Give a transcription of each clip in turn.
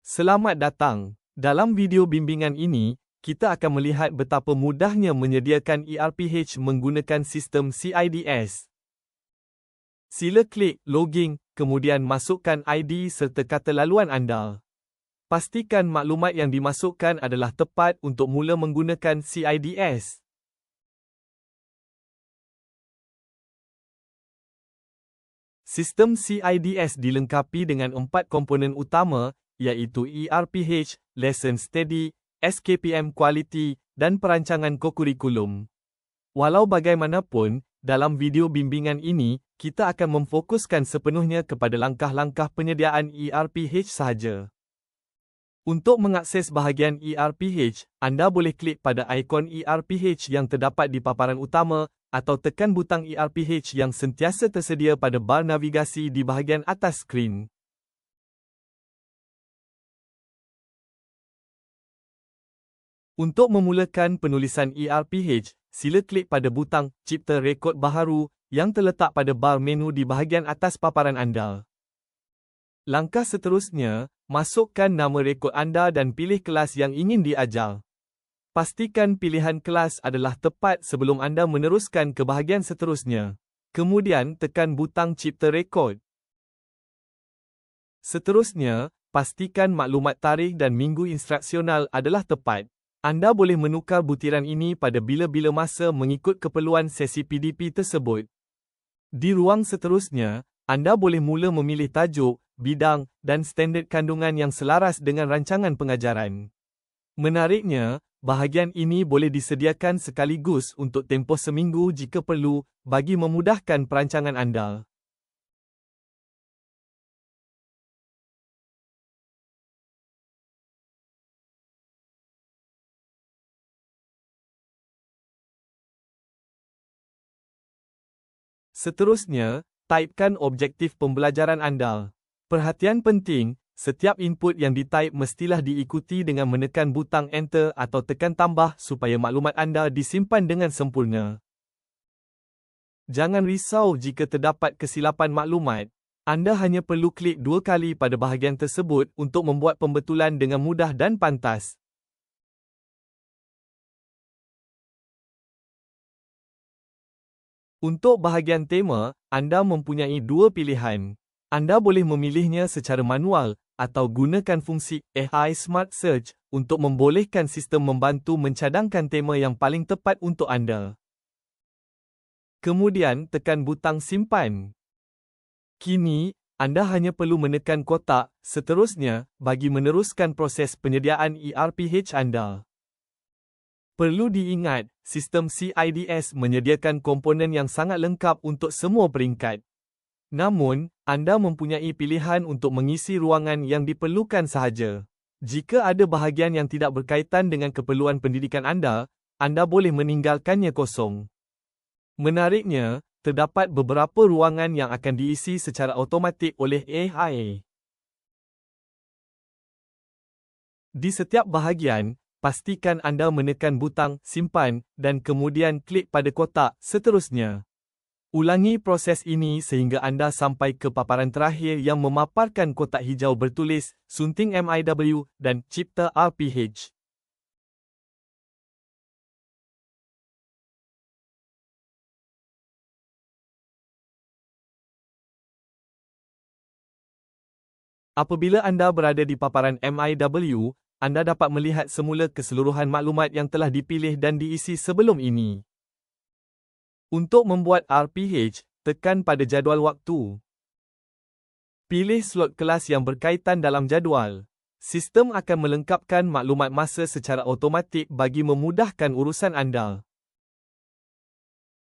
Selamat datang. Dalam video bimbingan ini, kita akan melihat betapa mudahnya menyediakan ERPH menggunakan sistem CIDS. Sila klik Login, kemudian masukkan ID serta kata laluan anda. Pastikan maklumat yang dimasukkan adalah tepat untuk mula menggunakan CIDS. Sistem CIDS dilengkapi dengan 4 komponen utama, iaitu ERPH, Lesson Steady, SKPM Quality, dan perancangan kokurikulum. Walau bagaimanapun, dalam video bimbingan ini, kita akan memfokuskan sepenuhnya kepada langkah-langkah penyediaan ERPH sahaja. Untuk mengakses bahagian ERPH, anda boleh klik pada ikon ERPH yang terdapat di paparan utama atau tekan butang ERPH yang sentiasa tersedia pada bar navigasi di bahagian atas skrin. Untuk memulakan penulisan ERPH, sila klik pada butang Cipta Rekod Baharu yang terletak pada bar menu di bahagian atas paparan anda. Langkah seterusnya, masukkan nama rekod anda dan pilih kelas yang ingin diajar. Pastikan pilihan kelas adalah tepat sebelum anda meneruskan ke bahagian seterusnya. Kemudian tekan butang Cipta Rekod. Seterusnya, pastikan maklumat tarikh dan minggu instruksional adalah tepat. Anda boleh menukar butiran ini pada bila-bila masa mengikut keperluan sesi PDP tersebut. Di ruang seterusnya, anda boleh mula memilih tajuk, bidang, dan standard kandungan yang selaras dengan rancangan pengajaran. Menariknya, bahagian ini boleh disediakan sekaligus untuk tempoh seminggu jika perlu, bagi memudahkan perancangan anda. Seterusnya, taipkan objektif pembelajaran anda. Perhatian penting, setiap input yang ditaip mestilah diikuti dengan menekan butang Enter atau tekan tambah supaya maklumat anda disimpan dengan sempurna. Jangan risau jika terdapat kesilapan maklumat. Anda hanya perlu klik 2 kali pada bahagian tersebut untuk membuat pembetulan dengan mudah dan pantas. Untuk bahagian tema, anda mempunyai 2 pilihan. Anda boleh memilihnya secara manual atau gunakan fungsi AI Smart Search untuk membolehkan sistem membantu mencadangkan tema yang paling tepat untuk anda. Kemudian tekan butang Simpan. Kini, anda hanya perlu menekan kotak Seterusnya bagi meneruskan proses penyediaan ERPH anda. Perlu diingat, sistem CIDS menyediakan komponen yang sangat lengkap untuk semua peringkat. Namun, anda mempunyai pilihan untuk mengisi ruangan yang diperlukan sahaja. Jika ada bahagian yang tidak berkaitan dengan keperluan pendidikan anda boleh meninggalkannya kosong. Menariknya, terdapat beberapa ruangan yang akan diisi secara automatik oleh AI. Di setiap bahagian, pastikan anda menekan butang Simpan dan kemudian klik pada kotak Seterusnya. Ulangi proses ini sehingga anda sampai ke paparan terakhir yang memaparkan kotak hijau bertulis Sunting MIW dan Cipta RPH. Apabila anda berada di paparan MIW, anda dapat melihat semula keseluruhan maklumat yang telah dipilih dan diisi sebelum ini. Untuk membuat RPH, tekan pada jadual waktu. Pilih slot kelas yang berkaitan dalam jadual. Sistem akan melengkapkan maklumat masa secara automatik bagi memudahkan urusan anda.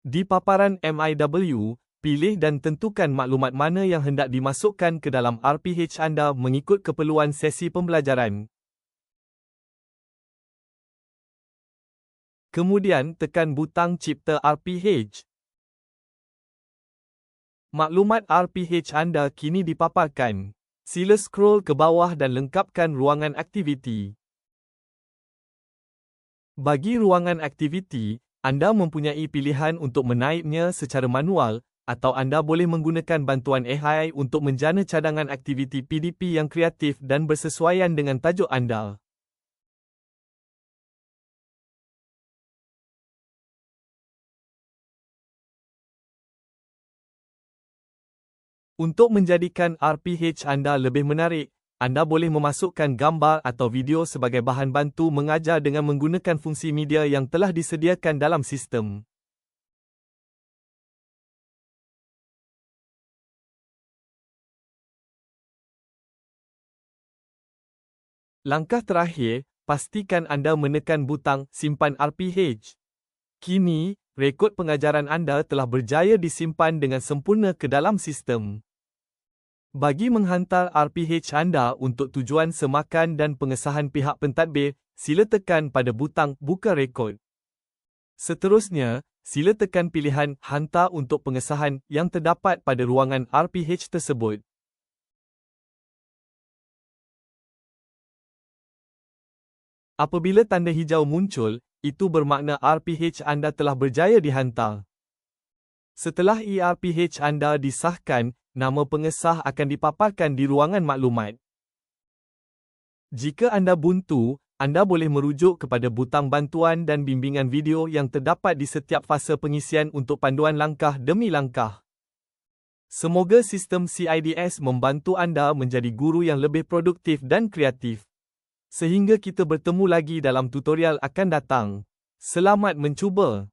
Di paparan MIW, pilih dan tentukan maklumat mana yang hendak dimasukkan ke dalam RPH anda mengikut keperluan sesi pembelajaran. Kemudian tekan butang Cipta RPH. Maklumat RPH anda kini dipaparkan. Sila scroll ke bawah dan lengkapkan ruangan aktiviti. Bagi ruangan aktiviti, anda mempunyai pilihan untuk menaipnya secara manual atau anda boleh menggunakan bantuan AI untuk menjana cadangan aktiviti PDP yang kreatif dan bersesuaian dengan tajuk anda. Untuk menjadikan RPH anda lebih menarik, anda boleh memasukkan gambar atau video sebagai bahan bantu mengajar dengan menggunakan fungsi media yang telah disediakan dalam sistem. Langkah terakhir, pastikan anda menekan butang simpan RPH. Kini, rekod pengajaran anda telah berjaya disimpan dengan sempurna ke dalam sistem. Bagi menghantar RPH anda untuk tujuan semakan dan pengesahan pihak pentadbir, sila tekan pada butang buka rekod. Seterusnya, sila tekan pilihan hantar untuk pengesahan yang terdapat pada ruangan RPH tersebut. Apabila tanda hijau muncul, itu bermakna RPH anda telah berjaya dihantar. Setelah ERPH anda disahkan, nama pengesah akan dipaparkan di ruangan maklumat. Jika anda buntu, anda boleh merujuk kepada butang bantuan dan bimbingan video yang terdapat di setiap fasa pengisian untuk panduan langkah demi langkah. Semoga sistem CIDS membantu anda menjadi guru yang lebih produktif dan kreatif. Sehingga kita bertemu lagi dalam tutorial akan datang. Selamat mencuba!